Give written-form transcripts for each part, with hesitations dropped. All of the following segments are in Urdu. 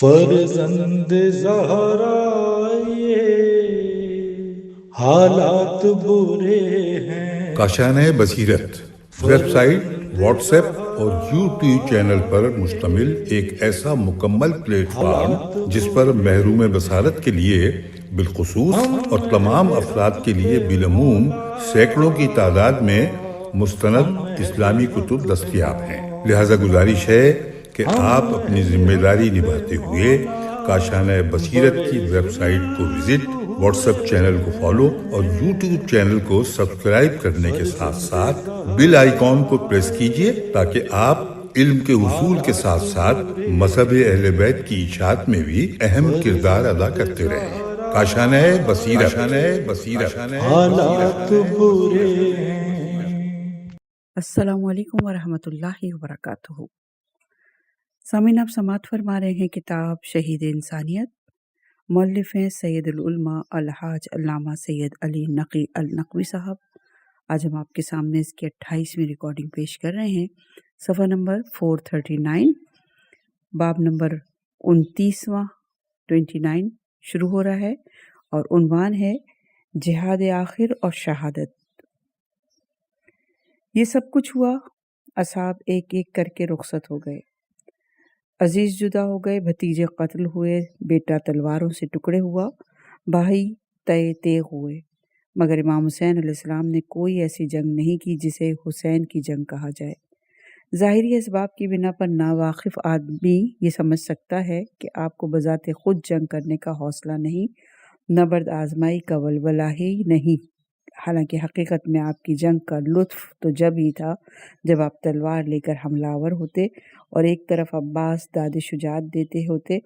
فرزند زہرا یہ حالات برے ہیں۔ کاشانۂ بصیرت ویب سائٹ، واٹس ایپ اور یوٹیوب چینل پر مشتمل ایک ایسا مکمل پلیٹ فارم جس پر محروم بصارت کے لیے بالخصوص اور تمام افراد کے لیے بالعموم سینکڑوں کی تعداد میں مستند اسلامی کتب دستیاب ہیں۔ لہذا گزارش ہے کہ آپ اپنی ذمہ داری نبھاتے ہوئے کاشانۂ بصیرت کی ویب سائٹ کو وزٹ، واٹس ایپ چینل کو فالو اور یوٹیوب چینل کو سبسکرائب کرنے کے ساتھ ساتھ بیل آئیکن کو پریس کیجئے تاکہ آپ علم کے حصول کے ساتھ ساتھ مذہب اہل بیت کی اشاعت میں بھی اہم کردار ادا کرتے رہیں۔ کاشانۂ بصیرت۔ حالات برے ہیں۔ السلام علیکم ورحمۃ اللہ وبرکاتہ۔ سامعین، آپ سماعت فرما رہے ہیں کتاب شہید انسانیت، مؤلف ہیں سید العلماء الحاج علامہ سید علی نقی النقوی صاحب۔ آج ہم آپ کے سامنے اس کی 28ویں ریکارڈنگ پیش کر رہے ہیں۔ صفحہ نمبر 439، باب نمبر 29واں 29 شروع ہو رہا ہے اور عنوان ہے جہاد آخر اور شہادت۔ یہ سب کچھ ہوا، اصحاب ایک ایک کر کے رخصت ہو گئے، عزیز جدا ہو گئے، بھتیجے قتل ہوئے، بیٹا تلواروں سے ٹکڑے ہوا، بھائی تیغ ہوئے، مگر امام حسین علیہ السلام نے کوئی ایسی جنگ نہیں کی جسے حسین کی جنگ کہا جائے۔ ظاہری اسباب کی بنا پر ناواقف آدمی یہ سمجھ سکتا ہے کہ آپ کو بذات خود جنگ کرنے کا حوصلہ نہیں، نبرد آزمائی کا ولولہ ہی نہیں، حالانکہ حقیقت میں آپ کی جنگ کا لطف تو جب ہی تھا جب آپ تلوار لے کر حملہ آور ہوتے اور ایک طرف عباس داد شجاعت دیتے ہوتے،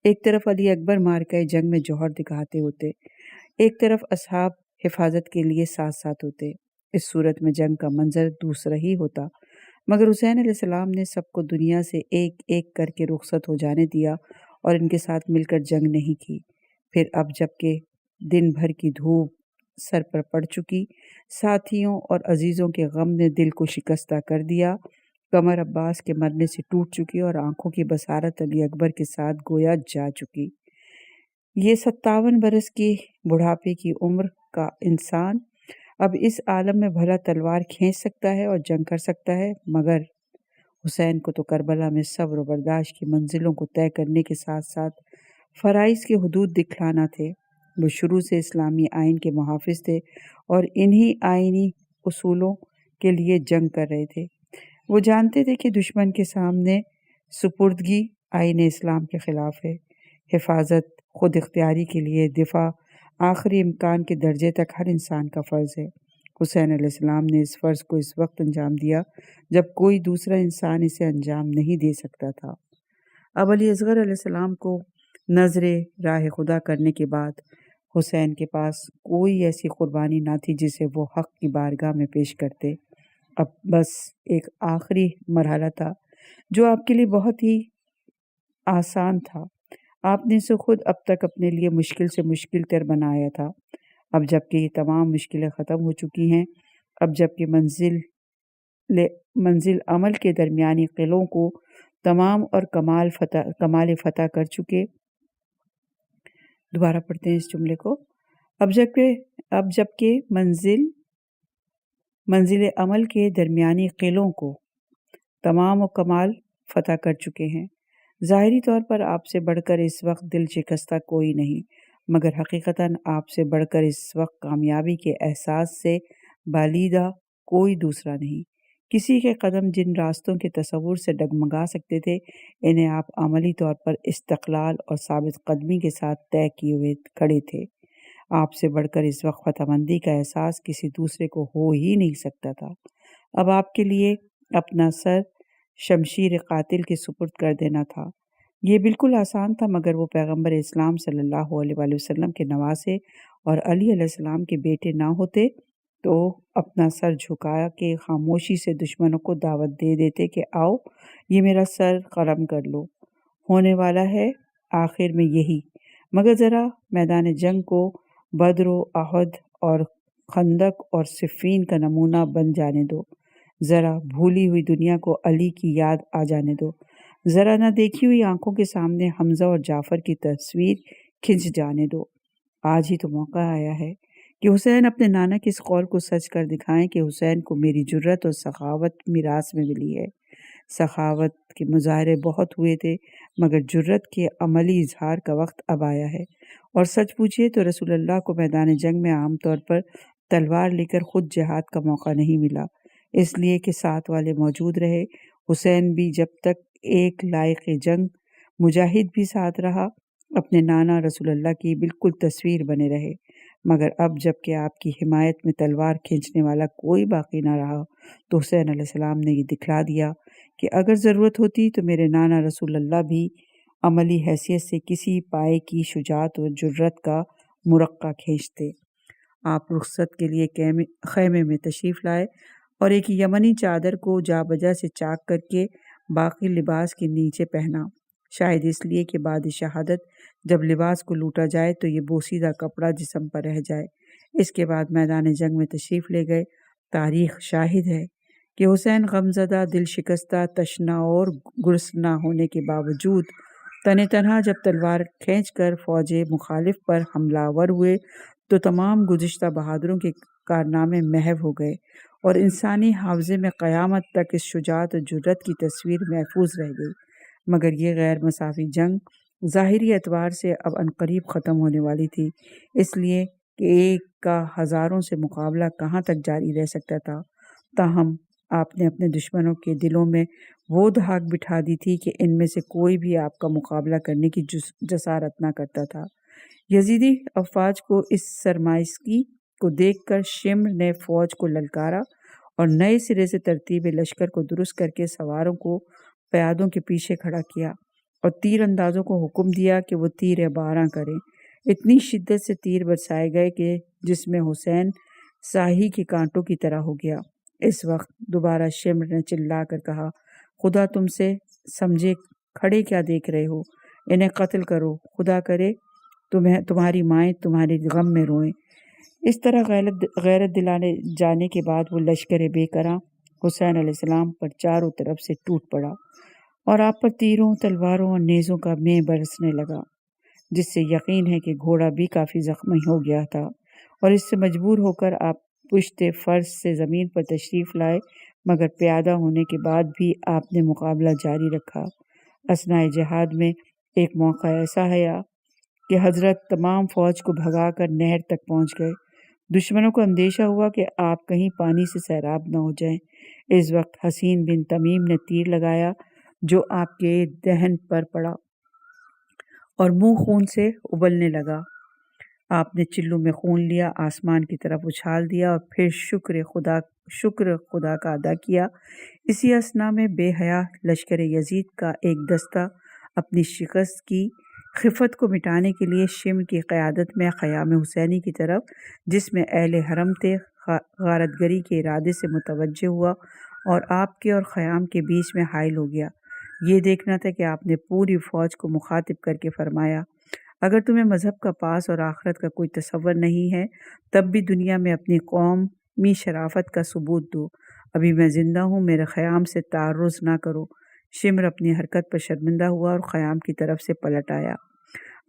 ایک طرف علی اکبر مارکہ جنگ میں جوہر دکھاتے ہوتے، ایک طرف اصحاب حفاظت کے لیے ساتھ ساتھ ہوتے۔ اس صورت میں جنگ کا منظر دوسرا ہی ہوتا، مگر حسین علیہ السلام نے سب کو دنیا سے ایک ایک کر کے رخصت ہو جانے دیا اور ان کے ساتھ مل کر جنگ نہیں کی۔ پھر اب جب کہ دن بھر کی دھوپ سر پر پڑ چکی، ساتھیوں اور عزیزوں کے غم نے دل کو شکستہ کر دیا، کمر عباس کے مرنے سے ٹوٹ چکی اور آنکھوں کی بصارت علی اکبر کے ساتھ گویا جا چکی۔ یہ 57 برس کی بڑھاپے کی عمر کا انسان اب اس عالم میں بھلا تلوار کھینچ سکتا ہے اور جنگ کر سکتا ہے، مگر حسین کو تو کربلا میں صبر و برداشت کی منزلوں کو طے کرنے کے ساتھ ساتھ فرائض کے حدود دکھلانا تھے۔ وہ شروع سے اسلامی آئین کے محافظ تھے اور انہی آئینی اصولوں کے لیے جنگ کر رہے تھے۔ وہ جانتے تھے کہ دشمن کے سامنے سپردگی آئین اسلام کے خلاف ہے، حفاظت خود اختیاری کے لیے دفاع آخری امکان کے درجے تک ہر انسان کا فرض ہے۔ حسین علیہ السلام نے اس فرض کو اس وقت انجام دیا جب کوئی دوسرا انسان اسے انجام نہیں دے سکتا تھا۔ اب علی اصغر علیہ السلام کو نظر راہ خدا کرنے کے بعد حسین کے پاس کوئی ایسی قربانی نہ تھی جسے وہ حق کی بارگاہ میں پیش کرتے۔ اب بس ایک آخری مرحلہ تھا جو آپ کے لیے بہت ہی آسان تھا۔ آپ نے اسے خود اب تک اپنے لیے مشکل سے مشکل تر بنایا تھا۔ اب جب کہ یہ تمام مشکلیں ختم ہو چکی ہیں، اب جب کہ منزل عمل کے درمیانی قلعوں کو تمام اور کمال فتح کر چکے، دوبارہ پڑھتے ہیں اس جملے کو، اب جب کہ منزل عمل کے درمیانی قلعوں کو تمام و کمال فتح کر چکے ہیں، ظاہری طور پر آپ سے بڑھ کر اس وقت دل شکستہ کوئی نہیں، مگر حقیقتاً آپ سے بڑھ کر اس وقت کامیابی کے احساس سے بالیدہ کوئی دوسرا نہیں۔ کسی کے قدم جن راستوں کے تصور سے ڈگمگا سکتے تھے، انہیں آپ عملی طور پر استقلال اور ثابت قدمی کے ساتھ طے کیے ہوئے کھڑے تھے۔ آپ سے بڑھ کر اس وقت فتح مندی کا احساس کسی دوسرے کو ہو ہی نہیں سکتا تھا۔ اب آپ کے لیے اپنا سر شمشیر قاتل کے سپرد کر دینا تھا۔ یہ بالکل آسان تھا، مگر وہ پیغمبر اسلام صلی اللہ علیہ وآلہ وسلم کے نواسے اور علی علیہ السلام کے بیٹے نہ ہوتے تو اپنا سر جھکا کے خاموشی سے دشمنوں کو دعوت دے دیتے کہ آؤ یہ میرا سر قلم کر لو، ہونے والا ہے آخر میں یہی، مگر ذرا میدان جنگ کو بدر و احد اور خندق اور صفین کا نمونہ بن جانے دو، ذرا بھولی ہوئی دنیا کو علی کی یاد آ جانے دو، ذرا نہ دیکھی ہوئی آنکھوں کے سامنے حمزہ اور جعفر کی تصویر کھنچ جانے دو۔ آج ہی تو موقع آیا ہے کہ حسین اپنے نانا کے اس قول کو سچ کر دکھائیں کہ حسین کو میری جرت اور سخاوت میراث میں ملی ہے۔ سخاوت کے مظاہرے بہت ہوئے تھے، مگر جرت کے عملی اظہار کا وقت اب آیا ہے۔ اور سچ پوچھئے تو رسول اللہ کو میدان جنگ میں عام طور پر تلوار لے کر خود جہاد کا موقع نہیں ملا، اس لیے کہ ساتھ والے موجود رہے۔ حسین بھی جب تک ایک لائق جنگ مجاہد بھی ساتھ رہا، اپنے نانا رسول اللہ کی بالکل تصویر بنے رہے، مگر اب جب کہ آپ کی حمایت میں تلوار کھینچنے والا کوئی باقی نہ رہا تو حسین علیہ السلام نے یہ دکھلا دیا کہ اگر ضرورت ہوتی تو میرے نانا رسول اللہ بھی عملی حیثیت سے کسی پائے کی شجاعت و جرت کا مرقع کھینچتے۔ آپ رخصت کے لیے خیمے میں تشریف لائے اور ایک یمنی چادر کو جا بجا سے چاک کر کے باقی لباس کے نیچے پہنا، شاید اس لیے کہ بعد شہادت جب لباس کو لوٹا جائے تو یہ بوسیدہ کپڑا جسم پر رہ جائے۔ اس کے بعد میدان جنگ میں تشریف لے گئے۔ تاریخ شاہد ہے کہ حسین غمزدہ، دل شکستہ، تشنا اور گرسنہ ہونے کے باوجود تن تنہا جب تلوار کھینچ کر فوج مخالف پر حملہ آور ہوئے تو تمام گزشتہ بہادروں کے کارنامے محو ہو گئے اور انسانی حافظے میں قیامت تک اس شجاعت و جرت کی تصویر محفوظ رہ گئی۔ مگر یہ غیر مساوی جنگ ظاہری اعتبار سے اب عنقریب ختم ہونے والی تھی، اس لیے کہ ایک کا ہزاروں سے مقابلہ کہاں تک جاری رہ سکتا تھا۔ تاہم آپ نے اپنے دشمنوں کے دلوں میں وہ دھاک بٹھا دی تھی کہ ان میں سے کوئی بھی آپ کا مقابلہ کرنے کی جسارت نہ کرتا تھا۔ یزیدی افواج کو اس سرمایگی کو دیکھ کر شمر نے فوج کو للکارا اور نئے سرے سے ترتیب لشکر کو درست کر کے سواروں کو پیادوں کے پیچھے کھڑا کیا اور تیر اندازوں کو حکم دیا کہ وہ تیر باراں کریں۔ اتنی شدت سے تیر برسائے گئے کہ جس میں حسین ساہی کے کانٹوں کی طرح ہو گیا۔ اس وقت دوبارہ شمر نے چلا کر کہا، خدا تم سے سمجھے کھڑے کیا دیکھ رہے ہو، انہیں قتل کرو، خدا کرے تمہاری مائیں تمہارے غم میں روئیں۔ اس طرح غیرت دلانے جانے کے بعد وہ لشکر بے قراں حسین علیہ السلام پر چاروں طرف سے ٹوٹ پڑا اور آپ پر تیروں، تلواروں اور نیزوں کا مے برسنے لگا، جس سے یقین ہے کہ گھوڑا بھی کافی زخمی ہو گیا تھا، اور اس سے مجبور ہو کر آپ پشت فرض سے زمین پر تشریف لائے، مگر پیادہ ہونے کے بعد بھی آپ نے مقابلہ جاری رکھا۔ اثناء جہاد میں ایک موقع ایسا آیا کہ حضرت تمام فوج کو بھگا کر نہر تک پہنچ گئے۔ دشمنوں کو اندیشہ ہوا کہ آپ کہیں پانی سے سیراب نہ ہو جائیں۔ اس وقت حسین بن تمیم نے تیر لگایا جو آپ کے دہن پر پڑا اور منہ خون سے ابلنے لگا۔ آپ نے چلو میں خون لیا، آسمان کی طرف اچھال دیا اور پھر شکر خدا کا ادا کیا۔ اسی اثناء میں بے حیا لشکر یزید کا ایک دستہ اپنی شکست کی خفت کو مٹانے کے لیے شمر کی قیادت میں خیام حسینی کی طرف، جس میں اہل حرم تھے، غارت گری کے ارادے سے متوجہ ہوا اور آپ کے اور خیام کے بیچ میں حائل ہو گیا۔ یہ دیکھنا تھا کہ آپ نے پوری فوج کو مخاطب کر کے فرمایا، اگر تمہیں مذہب کا پاس اور آخرت کا کوئی تصور نہیں ہے تب بھی دنیا میں اپنی قومی شرافت کا ثبوت دو۔ ابھی میں زندہ ہوں، میرے خیام سے تعرض نہ کرو۔ شمر اپنی حرکت پر شرمندہ ہوا اور خیام کی طرف سے پلٹ آیا۔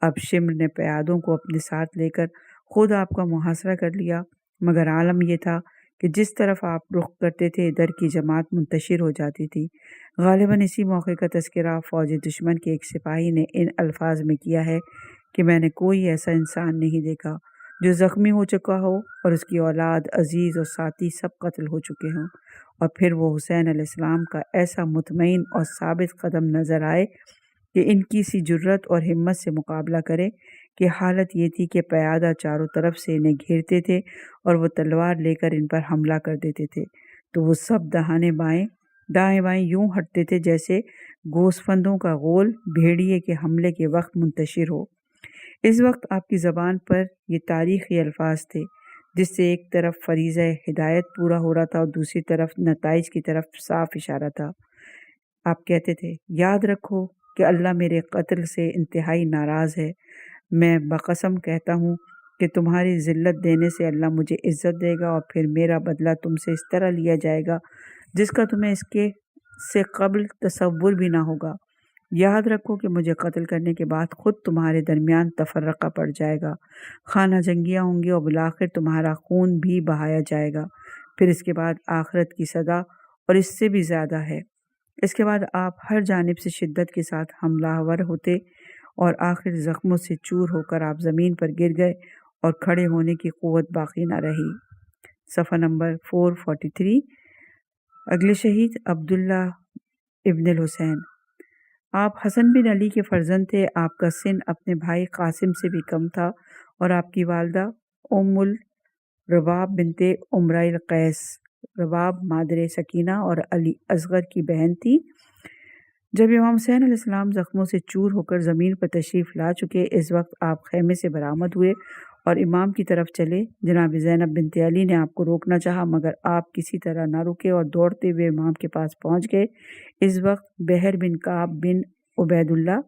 اب شمر نے پیادوں کو اپنے ساتھ لے کر خود آپ کا محاصرہ کر لیا، مگر عالم یہ تھا کہ جس طرف آپ رخ کرتے تھے ادھر کی جماعت منتشر ہو جاتی تھی۔ غالباً اسی موقع کا تذکرہ فوج دشمن کے ایک سپاہی نے ان الفاظ میں کیا ہے کہ میں نے کوئی ایسا انسان نہیں دیکھا جو زخمی ہو چکا ہو اور اس کی اولاد، عزیز اور ساتھی سب قتل ہو چکے ہوں، اور پھر وہ حسین علیہ السلام کا ایسا مطمئن اور ثابت قدم نظر آئے کہ ان کی سی جرت اور ہمت سے مقابلہ کرے کہ حالت یہ تھی کہ پیادہ چاروں طرف سے انہیں گھیرتے تھے اور وہ تلوار لے کر ان پر حملہ کر دیتے تھے تو وہ سب دائیں بائیں یوں ہٹتے تھے جیسے گوسفندوں کا غول بھیڑیے کے حملے کے وقت منتشر ہو۔ اس وقت آپ کی زبان پر یہ تاریخی الفاظ تھے جس سے ایک طرف فریضہ ہدایت پورا ہو رہا تھا اور دوسری طرف نتائج کی طرف صاف اشارہ تھا۔ آپ کہتے تھے، یاد رکھو کہ اللہ میرے قتل سے انتہائی ناراض ہے۔ میں بقسم کہتا ہوں کہ تمہاری ذلت دینے سے اللہ مجھے عزت دے گا اور پھر میرا بدلہ تم سے اس طرح لیا جائے گا جس کا تمہیں اس کے سے قبل تصور بھی نہ ہوگا۔ یاد رکھو کہ مجھے قتل کرنے کے بعد خود تمہارے درمیان تفرقہ پڑ جائے گا، خانہ جنگیاں ہوں گی اور بالآخر تمہارا خون بھی بہایا جائے گا، پھر اس کے بعد آخرت کی سزا اور اس سے بھی زیادہ ہے۔ اس کے بعد آپ ہر جانب سے شدت کے ساتھ حملہ آور ہوتے اور آخر زخموں سے چور ہو کر آپ زمین پر گر گئے اور کھڑے ہونے کی قوت باقی نہ رہی۔ صفحہ نمبر 443۔ اگلے شہید عبداللہ ابن الحسین۔ آپ حسن بن علی کے فرزند تھے۔ آپ کا سن اپنے بھائی قاسم سے بھی کم تھا اور آپ کی والدہ ام الرباب بنت عمرہ القیس، رباب مادر سکینہ اور علی اصغر کی بہن تھی۔ جب امام حسین علیہ السلام زخموں سے چور ہو کر زمین پر تشریف لا چکے، اس وقت آپ خیمے سے برآمد ہوئے اور امام کی طرف چلے۔ جناب زینب بنت علی نے آپ کو روکنا چاہا مگر آپ کسی طرح نہ رکے اور دوڑتے ہوئے امام کے پاس پہنچ گئے۔ اس وقت بحر بن کعب بن عبید اللہ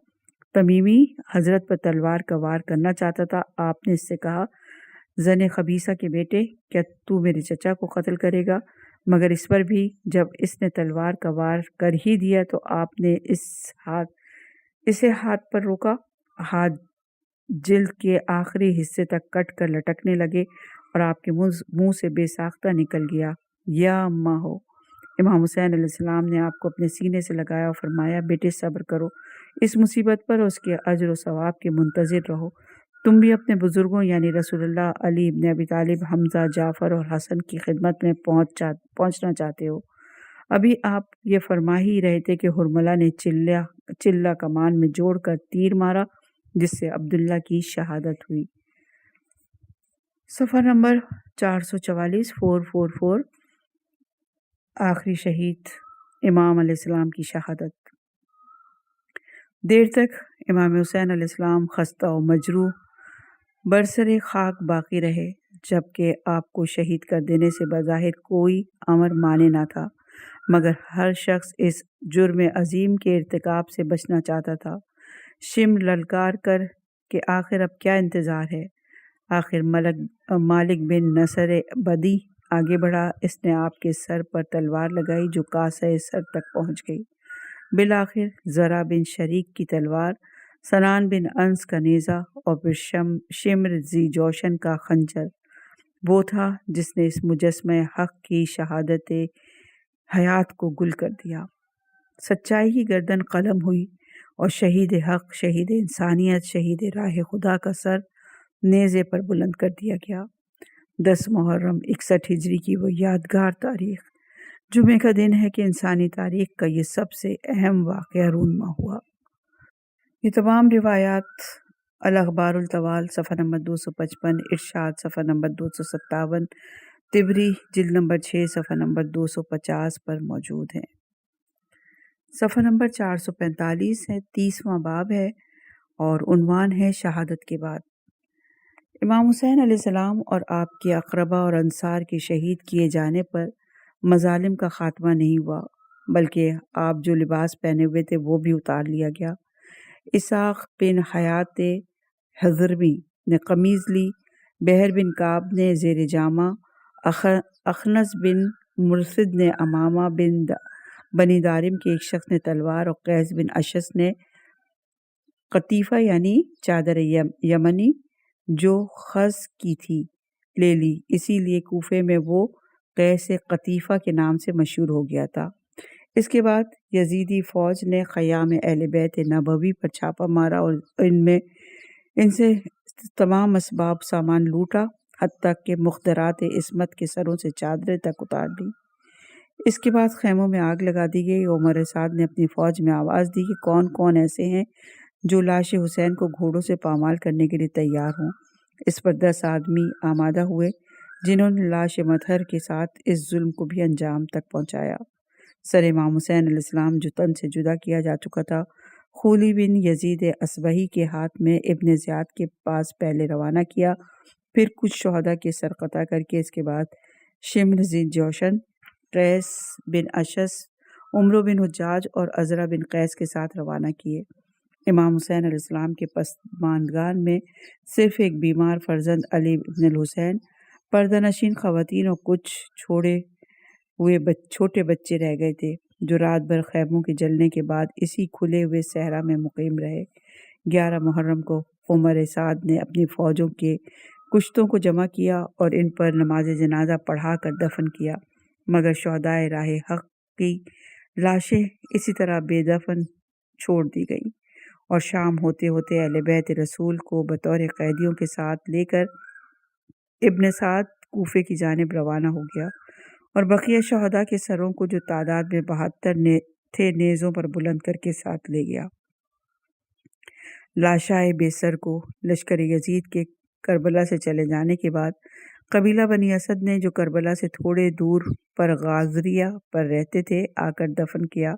تمیمی حضرت پر تلوار کا وار کرنا چاہتا تھا۔ آپ نے اس سے کہا، زن خبیثہ کے بیٹے، کیا تو میرے چچا کو قتل کرے گا؟ مگر اس پر بھی جب اس نے تلوار کا وار کر ہی دیا تو آپ نے اسے ہاتھ پر روکا۔ ہاتھ جلد کے آخری حصے تک کٹ کر لٹکنے لگے اور آپ کے منہ سے بے ساختہ نکل گیا، یا اماں ہو۔ امام حسین علیہ السلام نے آپ کو اپنے سینے سے لگایا اور فرمایا، بیٹے صبر کرو، اس مصیبت پر اس کے اجر و ثواب کے منتظر رہو۔ تم بھی اپنے بزرگوں یعنی رسول اللہ، علی ابن ابی طالب، حمزہ، جعفر اور حسن کی خدمت میں پہنچنا چاہتے ہو۔ ابھی آپ یہ فرما ہی رہے تھے کہ حرملہ نے چلہ کمان میں جوڑ کر تیر مارا جس سے عبداللہ کی شہادت ہوئی۔ صفحہ نمبر 444 444۔ آخری شہید امام علیہ السلام کی شہادت۔ دیر تک امام حسین علیہ السلام خستہ و مجروح برسر خاک باقی رہے، جبکہ آپ کو شہید کر دینے سے بظاہر کوئی امر مانے نہ تھا، مگر ہر شخص اس جرم عظیم کے ارتکاب سے بچنا چاہتا تھا۔ شمر للکار کر کہ آخر اب کیا انتظار ہے؟ آخر مالک بن نصر بدی آگے بڑھا، اس نے آپ کے سر پر تلوار لگائی جو کاسہ سر تک پہنچ گئی۔ بالآخر زرع بن شریک کی تلوار، سنان بن انس کا نیزہ اور پھر شمر ذی جوشن کا خنجر وہ تھا جس نے اس مجسمہ حق کی شہادت حیات کو گل کر دیا۔ سچائی ہی گردن قلم ہوئی اور شہید حق، شہید انسانیت، شہید راہ خدا کا سر نیزے پر بلند کر دیا گیا۔ 10 محرم 61 ہجری کی وہ یادگار تاریخ، جمعے کا دن ہے کہ انسانی تاریخ کا یہ سب سے اہم واقعہ رونما ہوا۔ یہ تمام روایات الاخبار الطوال صفحہ نمبر 255، ارشاد صفحہ نمبر 257، طبری جلد نمبر 6 صفحہ نمبر 250 پر موجود ہیں۔ صفحہ نمبر 445 ہے، 30واں باب ہے اور عنوان ہے شہادت کے بعد۔ امام حسین علیہ السلام اور آپ کے اقربا اور انصار کے شہید کیے جانے پر مظالم کا خاتمہ نہیں ہوا، بلکہ آپ جو لباس پہنے ہوئے تھے وہ بھی اتار لیا گیا۔ اسحاق بن حیات حضرمی نے قمیض لی، بحر بن کعب نے زیر جامہ، اخنس بن مرثد نے امامہ، بنی دارم کے ایک شخص نے تلوار اور قیس بن اشس نے قطیفہ یعنی چادر یمنی جو خز کی تھی لے لی، اسی لیے کوفے میں وہ قیس قطیفہ کے نام سے مشہور ہو گیا تھا۔ اس کے بعد یزیدی فوج نے خیام اہل بیت نبوی پر چھاپا مارا اور ان سے تمام اسباب سامان لوٹا، حتیٰ کہ مخدرات عصمت کے سروں سے چادریں تک اتار دی۔ اس کے بعد خیموں میں آگ لگا دی گئی۔ عمر سعد نے اپنی فوج میں آواز دی کہ کون کون ایسے ہیں جو لاش حسین کو گھوڑوں سے پامال کرنے کے لیے تیار ہوں۔ اس پر 10 آدمی آمادہ ہوئے جنہوں نے لاش مطہر کے ساتھ اس ظلم کو بھی انجام تک پہنچایا۔ سر امام حسین علیہ السلام جو تن سے جدا کیا جا چکا تھا، خولی بن یزید اصبہی کے ہاتھ میں ابن زیاد کے پاس پہلے روانہ کیا، پھر کچھ شہداء کے سر قطع کر کے اس کے بعد شمر ذی جوشن، قیس بن اشس، عمرو بن حجاج اور عزرہ بن قیس کے ساتھ روانہ کیے۔ امام حسین علیہ السلام کے پسماندگان میں صرف ایک بیمار فرزند علی بن الحسین، پردہ نشین خواتین اور کچھ چھوٹے بچے رہ گئے تھے۔ جو رات بھر خیموں کے جلنے کے بعد اسی کھلے ہوئے صحرا میں مقیم رہے۔ 11 محرم کو عمر سعد نے اپنی فوجوں کے کشتوں کو جمع کیا اور ان پر نماز جنازہ پڑھا کر دفن کیا، مگر شہدائے راہ حق کی لاشیں اسی طرح بے دفن چھوڑ دی گئیں، اور شام ہوتے ہوتے اہل بیت رسول کو بطور قیدیوں کے ساتھ لے کر ابن سعد کوفے کی جانب روانہ ہو گیا، اور بقیہ شہداء کے سروں کو جو تعداد میں 72 تھے نیزوں پر بلند کر کے ساتھ لے گیا۔ لاشائے بے سر کو لشکر یزید کے کربلا سے چلے جانے کے بعد قبیلہ بنی اسد نے جو کربلا سے تھوڑے دور پر غازریہ پر رہتے تھے آ کر دفن کیا۔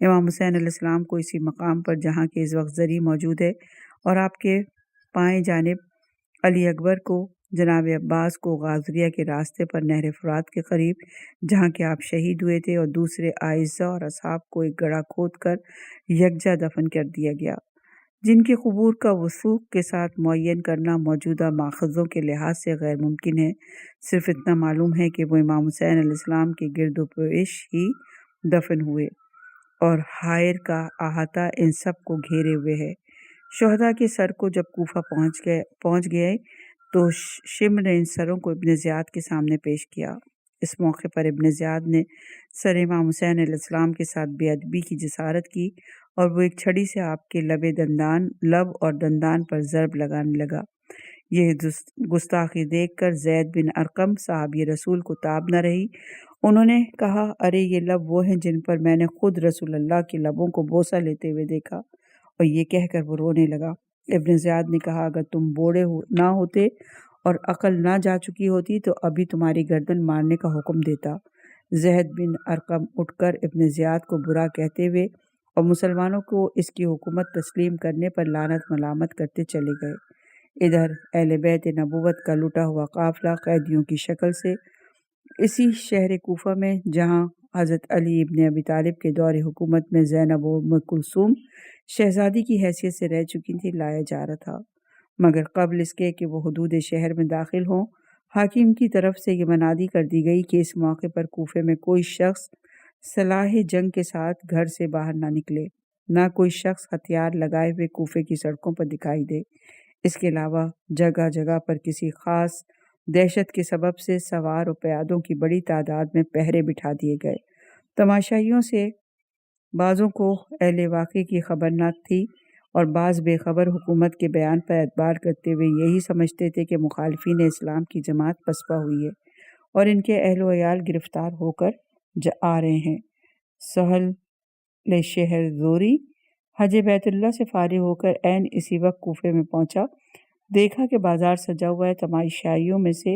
امام حسین علیہ السلام کو اسی مقام پر جہاں کے اس وقت زری موجود ہے، اور آپ کے بائیں جانب علی اکبر کو، جناب عباس کو غازریہ کے راستے پر نہر فرات کے قریب جہاں کہ آپ شہید ہوئے تھے، اور دوسرے اعزہ اور اصحاب کو ایک گڑھا کھود کر یکجا دفن کر دیا گیا، جن کے قبور کا وثوق کے ساتھ معین کرنا موجودہ ماخذوں کے لحاظ سے غیر ممکن ہے۔ صرف اتنا معلوم ہے کہ وہ امام حسین علیہ السلام کے گرد و پیش ہی دفن ہوئے، اور حائر کا احاطہ ان سب کو گھیرے ہوئے ہے۔ شہداء کے سر کو جب کوفہ پہنچ گئے تو شمر نے ان سروں کو ابن زیاد کے سامنے پیش کیا۔ اس موقع پر ابن زیاد نے سر امام حسین علیہ السلام کے ساتھ بے ادبی کی جسارت کی، اور وہ ایک چھڑی سے آپ کے لب اور دندان پر ضرب لگانے لگا۔ یہ گستاخی دیکھ کر زید بن ارقم صحابی رسول کو تاب نہ رہی۔ انہوں نے کہا، ارے یہ لب وہ ہیں جن پر میں نے خود رسول اللہ کے لبوں کو بوسہ لیتے ہوئے دیکھا، اور یہ کہہ کر وہ رونے لگا۔ ابن زیاد نے کہا، اگر تم بوڑھے نہ ہوتے اور عقل نہ جا چکی ہوتی تو ابھی تمہاری گردن مارنے کا حکم دیتا۔ زید بن ارقم اٹھ کر ابن زیاد کو برا کہتے ہوئے اور مسلمانوں کو اس کی حکومت تسلیم کرنے پر لعنت ملامت کرتے چلے گئے۔ ادھر اہل بیت نبوت کا لٹا ہوا قافلہ قیدیوں کی شکل سے اسی شہر کوفہ میں، جہاں حضرت علی ابن ابی طالب کے دور حکومت میں زینب و ام کلثوم شہزادی کی حیثیت سے رہ چکی تھی، لایا جا رہا تھا، مگر قبل اس کے کہ وہ حدود شہر میں داخل ہوں، حاکم کی طرف سے یہ منادی کر دی گئی کہ اس موقع پر کوفے میں کوئی شخص سلاح جنگ کے ساتھ گھر سے باہر نہ نکلے، نہ کوئی شخص ہتھیار لگائے ہوئے کوفے کی سڑکوں پر دکھائی دے۔ اس کے علاوہ جگہ جگہ پر کسی خاص دہشت کے سبب سے سوار و پیادوں کی بڑی تعداد میں پہرے بٹھا دیے گئے۔ تماشائیوں سے بعضوں کو اہل واقعے کی خبر نہ تھی، اور بعض بے خبر حکومت کے بیان پر اعتبار کرتے ہوئے یہی سمجھتے تھے کہ مخالفین اسلام کی جماعت پسپا ہوئی ہے اور ان کے اہل و عیال گرفتار ہو کر آ رہے ہیں۔ سہل شہر زوری حج بیت اللہ سے فارغ ہو کر عین اسی وقت کوفے میں پہنچا، دیکھا کہ بازار سجا ہوا ہے۔ تماشائیوں میں سے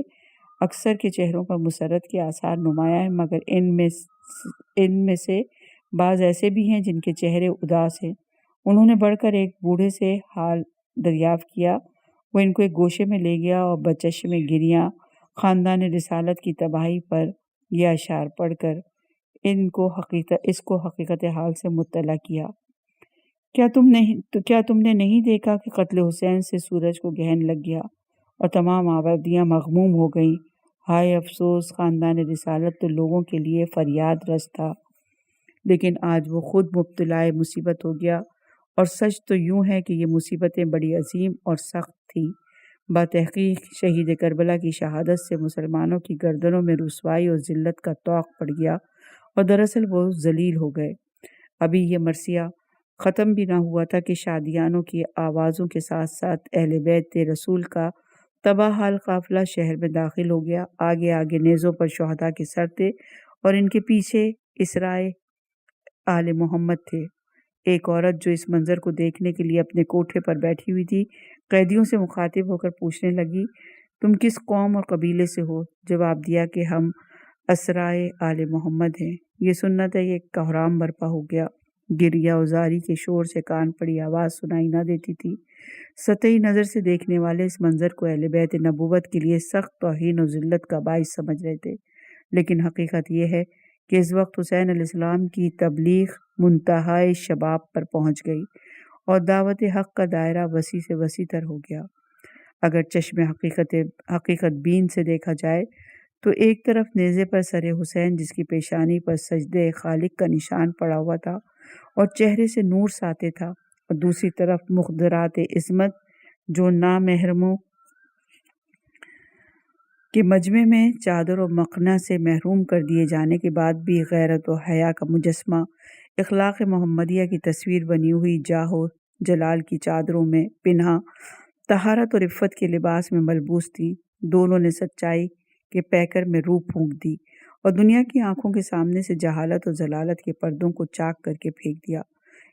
اکثر کے چہروں پر مسرت کے آثار نمایاں ہیں، مگر ان میں سے بعض ایسے بھی ہیں جن کے چہرے اداس ہیں۔ انہوں نے بڑھ کر ایک بوڑھے سے حال دریافت کیا، وہ ان کو ایک گوشے میں لے گیا اور بچشم گریاں خاندان رسالت کی تباہی پر یہ اشعار پڑھ کر اس کو حقیقت حال سے مطلع کیا۔ کیا تم نے نہیں دیکھا کہ قتل حسین سے سورج کو گرہن لگ گیا اور تمام آبادیاں مغموم ہو گئیں؟ ہائے افسوس، خاندان رسالت تو لوگوں کے لیے فریاد رس تھا، لیکن آج وہ خود مبتلا مصیبت ہو گیا، اور سچ تو یوں ہے کہ یہ مصیبتیں بڑی عظیم اور سخت تھیں۔ بتحقیق شہید کربلا کی شہادت سے مسلمانوں کی گردنوں میں رسوائی اور ذلت کا طوق پڑ گیا، اور دراصل وہ ذلیل ہو گئے۔ ابھی یہ مرثیہ ختم بھی نہ ہوا تھا کہ شادیانوں کی آوازوں کے ساتھ ساتھ اہل بیت رسول کا تباہ حال قافلہ شہر میں داخل ہو گیا۔ آگے آگے نیزوں پر شہداء کے سر تھے، اور ان کے پیچھے اسرائے آل محمد تھے۔ ایک عورت جو اس منظر کو دیکھنے کے لیے اپنے کوٹھے پر بیٹھی ہوئی تھی، قیدیوں سے مخاطب ہو کر پوچھنے لگی، تم کس قوم اور قبیلے سے ہو؟ جواب دیا کہ ہم اسرائے آل محمد ہیں۔ یہ سنت ہے، ایک کوہرام برپا ہو گیا۔ گریہ و زاری کے شور سے کان پڑی آواز سنائی نہ دیتی تھی۔ سطحی نظر سے دیکھنے والے اس منظر کو اہل بیت نبوت کے لیے سخت توہین و ذلت کا باعث سمجھ رہے تھے، لیکن حقیقت یہ ہے کہ اس وقت حسین علیہ السلام کی تبلیغ منتہائے شباب پر پہنچ گئی، اور دعوت حق کا دائرہ وسیع سے وسیع تر ہو گیا۔ اگر چشم حقیقت بین سے دیکھا جائے تو ایک طرف نیزے پر سر حسین جس کی پیشانی پر سجدے خالق کا نشان پڑا ہوا تھا اور چہرے سے نور ساطع تھا، اور دوسری طرف مخدرات عصمت جو نامحرموں کے مجمع میں چادر و مقنع سے محروم کر دیے جانے کے بعد بھی غیرت و حیا کا مجسمہ، اخلاق محمدیہ کی تصویر بنی ہوئی جاہ و جلال کی چادروں میں پنہا، طہارت اور عفت کے لباس میں ملبوس تھی۔ دونوں نے سچائی کے پیکر میں روح پھونک دی اور دنیا کی آنکھوں کے سامنے سے جہالت اور ضلالت کے پردوں کو چاک کر کے پھینک دیا۔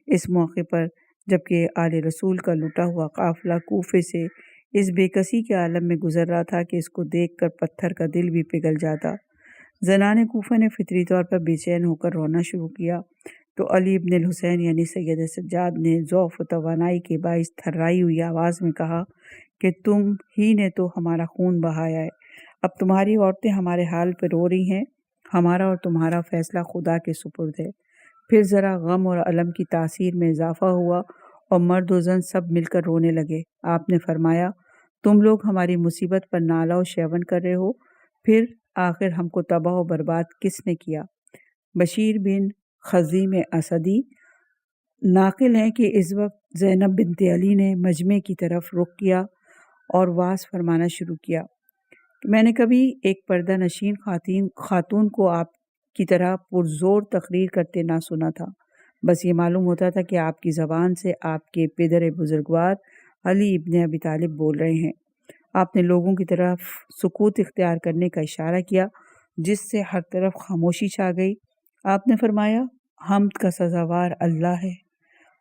اس موقع پر جبکہ آل رسول کا لٹا ہوا قافلہ کوفے سے اس بے کسی کے عالم میں گزر رہا تھا کہ اس کو دیکھ کر پتھر کا دل بھی پگھل جاتا۔ زنان کوفہ نے فطری طور پر بے چین ہو کر رونا شروع کیا تو علی ابن الحسین یعنی سید سجاد نے ضعف و توانائی کے باعث تھررائی ہوئی آواز میں کہا کہ تم ہی نے تو ہمارا خون بہایا ہے، اب تمہاری عورتیں ہمارے حال پہ رو رہی ہیں، ہمارا اور تمہارا فیصلہ خدا کے سپرد ہے۔ پھر ذرا غم اور الم کی تاثیر میں اضافہ ہوا اور مرد و زن سب مل کر رونے لگے۔ آپ نے فرمایا، تم لوگ ہماری مصیبت پر نالہ و شیون کر رہے ہو، پھر آخر ہم کو تباہ و برباد کس نے کیا؟ بشیر بن خزیم اسدی ناقل ہیں کہ اس وقت زینب بنت علی نے مجمع کی طرف رخ کیا اور واز فرمانا شروع کیا کہ میں نے کبھی ایک پردہ نشین خاتون کو آپ کی طرح پرزور تقریر کرتے نہ سنا تھا۔ بس یہ معلوم ہوتا تھا کہ آپ کی زبان سے آپ کے پدر بزرگوار علی ابن ابی طالب بول رہے ہیں۔ آپ نے لوگوں کی طرف سکوت اختیار کرنے کا اشارہ کیا جس سے ہر طرف خاموشی چھا گئی۔ آپ نے فرمایا، حمد کا سزاوار اللہ ہے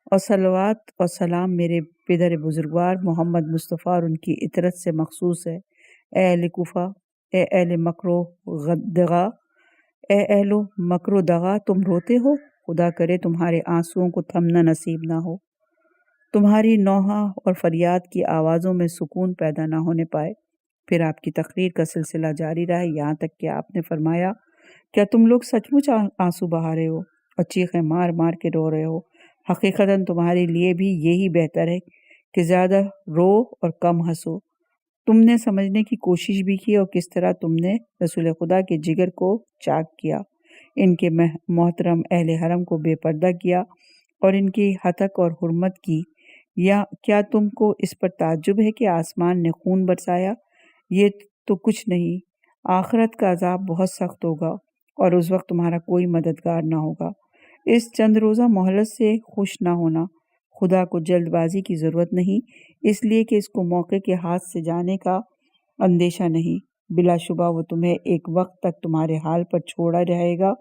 اور صلوات اور سلام میرے پدر بزرگوار محمد مصطفیٰ اور ان کی اطرت سے مخصوص ہے۔ اے اہل کوفہ، اے اہل مکر و دغا، اے اہل مکر و دغا، تم روتے ہو، خدا کرے تمہارے آنسوؤں کو تھمنا نصیب نہ ہو، تمہاری نوحہ اور فریاد کی آوازوں میں سکون پیدا نہ ہونے پائے۔ پھر آپ کی تقریر کا سلسلہ جاری رہا یہاں تک کہ آپ نے فرمایا، کیا تم لوگ سچ مچ آنسو بہا رہے ہو اور چیخیں مار مار کے رو رہے ہو؟ حقیقتاً تمہارے لیے بھی یہی بہتر ہے کہ زیادہ رو اور کم ہنسو۔ تم نے سمجھنے کی کوشش بھی کی اور کس طرح تم نے رسول خدا کے جگر کو چاک کیا، ان کے محترم اہل حرم کو بے پردہ کیا اور ان کی ہتک اور حرمت کی۔ یا کیا تم کو اس پر تعجب ہے کہ آسمان نے خون برسایا؟ یہ تو کچھ نہیں، آخرت کا عذاب بہت سخت ہوگا اور اس وقت تمہارا کوئی مددگار نہ ہوگا۔ اس چند روزہ مہلت سے خوش نہ ہونا، خدا کو جلد بازی کی ضرورت نہیں، اس لیے کہ اس کو موقع کے ہاتھ سے جانے کا اندیشہ نہیں، بلا شبہ وہ تمہیں ایک وقت تک تمہارے حال پر چھوڑا رہے گا۔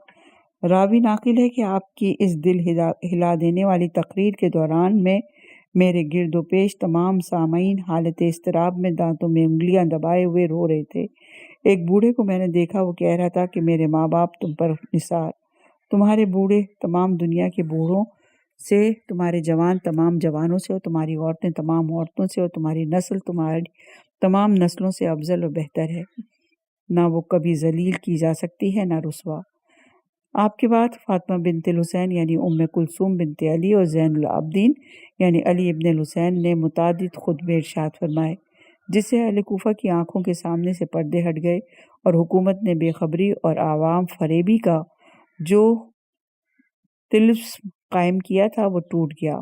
راوی ناقل ہے کہ آپ کی اس دل ہلا دینے والی تقریر کے دوران میں میرے گرد و پیش تمام سامعین حالت اضطراب میں دانتوں میں انگلیاں دبائے ہوئے رو رہے تھے۔ ایک بوڑھے کو میں نے دیکھا، وہ کہہ رہا تھا کہ میرے ماں باپ تم پر نثار، تمہارے بوڑھے تمام دنیا کے بوڑھوں سے، تمہارے جوان تمام جوانوں سے، اور تمہاری عورتیں تمام عورتوں سے، اور تمہاری نسل تمہاری تمام نسلوں سے افضل و بہتر ہے، نہ وہ کبھی ذلیل کی جا سکتی ہے نہ رسوا۔ آپ کے بعد فاطمہ بنت الحسین یعنی ام کلثوم بنت علی اور زین العابدین یعنی علی ابن الحسین نے متعدد خطبے ارشاد فرمائے، جس سے اہل کوفہ کی آنکھوں کے سامنے سے پردے ہٹ گئے اور حکومت نے بے خبری اور عوام فریبی کا جو طلسم قائم کیا تھا وہ ٹوٹ گیا۔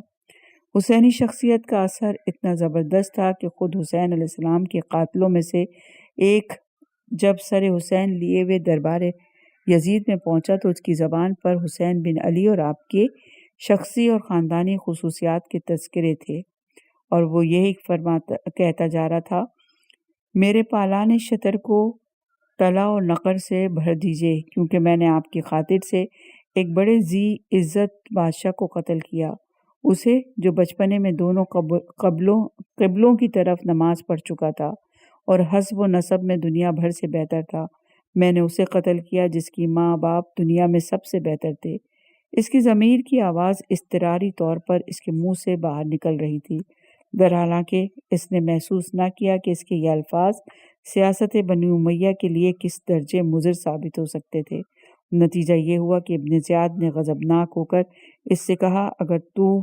حسینی شخصیت کا اثر اتنا زبردست تھا کہ خود حسین علیہ السلام کے قاتلوں میں سے ایک جب سر حسین لیے ہوئے دربار یزید میں پہنچا تو اس کی زبان پر حسین بن علی اور آپ کے شخصی اور خاندانی خصوصیات کے تذکرے تھے، اور وہ یہی کہتا جا رہا تھا، میرے پالان شتر کو تلا اور نقر سے بھر دیجیے، کیونکہ میں نے آپ کی خاطر سے ایک بڑے ذی عزت بادشاہ کو قتل کیا، اسے جو بچپنے میں دونوں قبلوں کی طرف نماز پڑھ چکا تھا اور حسب و نسب میں دنیا بھر سے بہتر تھا۔ میں نے اسے قتل کیا جس کی ماں باپ دنیا میں سب سے بہتر تھے۔ اس کی ضمیر کی آواز اضطراری طور پر اس کے منہ سے باہر نکل رہی تھی، حالانکہ اس نے محسوس نہ کیا کہ اس کے یہ الفاظ سیاست بنی امیہ کے لیے کس درجے مضر ثابت ہو سکتے تھے۔ نتیجہ یہ ہوا کہ ابن زیاد نے غضبناک ہو کر اس سے کہا، اگر تو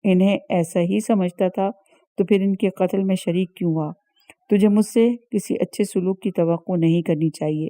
انہیں ایسا ہی سمجھتا تھا تو پھر ان کے قتل میں شریک کیوں ہوا؟ تجھے مجھ سے کسی اچھے سلوک کی توقع نہیں کرنی چاہیے،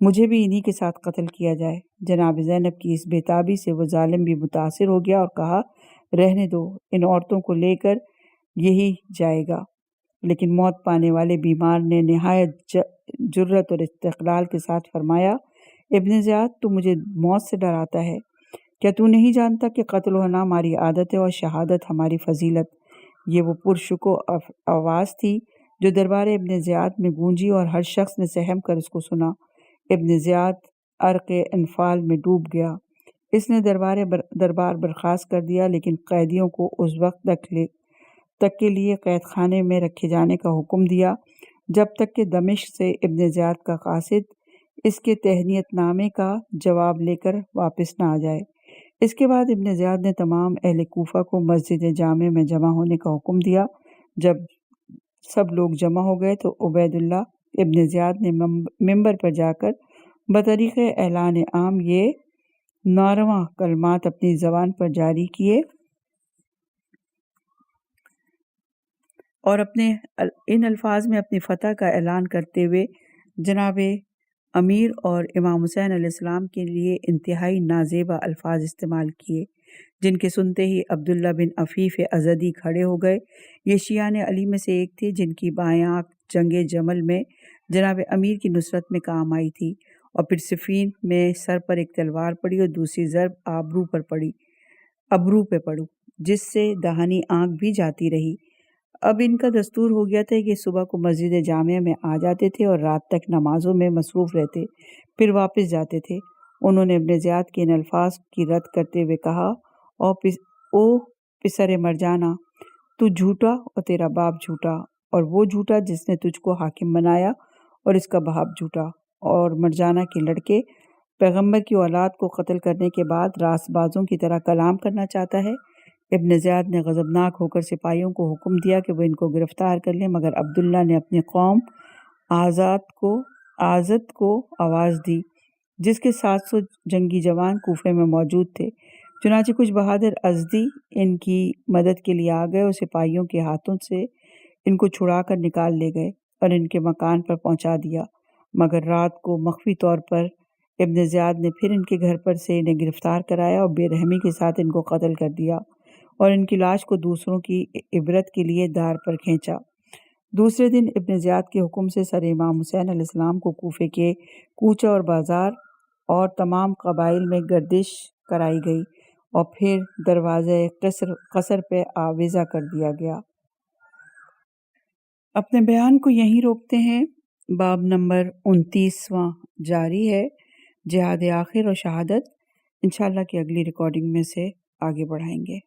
مجھے بھی انہی کے ساتھ قتل کیا جائے۔ جناب زینب کی اس بےتابی سے وہ ظالم بھی متاثر ہو گیا اور کہا رہنے دو، ان عورتوں کو لے کر یہی جائے گا۔ لیکن موت پانے والے بیمار نے نہایت جرأت اور استقلال کے ساتھ فرمایا ابن زیاد تو مجھے موت سے ڈراتا ہے، کیا تو نہیں جانتا کہ قتل ہونا ہماری عادت ہے اور شہادت ہماری فضیلت؟ یہ وہ پرشکو آواز تھی جو دربار ابن زیاد میں گونجی اور ہر شخص نے سہم کر اس کو سنا۔ ابن زیاد عرق انفعال میں ڈوب گیا۔ اس نے دربار برخاست کر دیا، لیکن قیدیوں کو اس وقت تک کے لیے قید خانے میں رکھے جانے کا حکم دیا جب تک کہ دمشق سے ابن زیاد کا قاصد اس کے تہنیت نامے کا جواب لے کر واپس نہ آ جائے۔ اس کے بعد ابن زیاد نے تمام اہل کوفہ کو مسجد جامع میں جمع ہونے کا حکم دیا۔ جب سب لوگ جمع ہو گئے تو عبید اللہ ابن زیاد نے ممبر پر جا کر بطریق اعلان عام یہ 9 کلمات اپنی زبان پر جاری کیے اور ان الفاظ میں اپنی فتح کا اعلان کرتے ہوئے جناب امیر اور امام حسین علیہ السلام کے لیے انتہائی نازیبا الفاظ استعمال کیے، جن کے سنتے ہی عبداللہ بن عفیف ازدی کھڑے ہو گئے۔ یہ شیعان علی میں سے ایک تھے جن کی بائیں آنکھ جنگ جمل میں جناب امیر کی نصرت میں کام آئی تھی، اور پھر صفین میں سر پر ایک تلوار پڑی اور دوسری ضرب ابرو پہ پڑی، جس سے دہانی آنکھ بھی جاتی رہی۔ اب ان کا دستور ہو گیا تھا کہ صبح کو مسجد جامعہ میں آ جاتے تھے اور رات تک نمازوں میں مصروف رہتے، پھر واپس جاتے تھے۔ انہوں نے ابن زیاد کے ان الفاظ کی رد کرتے ہوئے کہا او پسر مرجانہ، تو جھوٹا اور تیرا باپ جھوٹا، اور وہ جھوٹا جس نے تجھ کو حاکم بنایا، اور اس کا باپ جھوٹا، اور مرجانہ کے لڑکے پیغمبر کی اولاد کو قتل کرنے کے بعد راست بازوں کی طرح کلام کرنا چاہتا ہے۔ ابن زیاد نے غضبناک ہو کر سپاہیوں کو حکم دیا کہ وہ ان کو گرفتار کر لیں، مگر عبداللہ نے اپنی قوم آزد کو آواز دی، جس کے 700 جنگی جوان کوفے میں موجود تھے۔ چنانچہ کچھ بہادر ازدی ان کی مدد کے لیے آ گئے اور سپاہیوں کے ہاتھوں سے ان کو چھڑا کر نکال لے گئے اور ان کے مکان پر پہنچا دیا، مگر رات کو مخفی طور پر ابن زیاد نے پھر ان کے گھر پر سے انہیں گرفتار کرایا اور بے رحمی کے ساتھ ان کو قتل کر دیا، اور ان کی لاش کو دوسروں کی عبرت کے لیے دار پر کھینچا۔ دوسرے دن ابن زیاد کے حکم سے سر امام حسین علیہ السلام کو کوفے کے کوچہ اور بازار اور تمام قبائل میں گردش کرائی گئی، اور پھر دروازے قصر پہ آویزہ کر دیا گیا۔ اپنے بیان کو یہیں روکتے ہیں۔ باب نمبر 29واں جاری ہے، جہاد آخر اور شہادت۔ انشاءاللہ کی اگلی ریکارڈنگ میں سے آگے بڑھائیں گے۔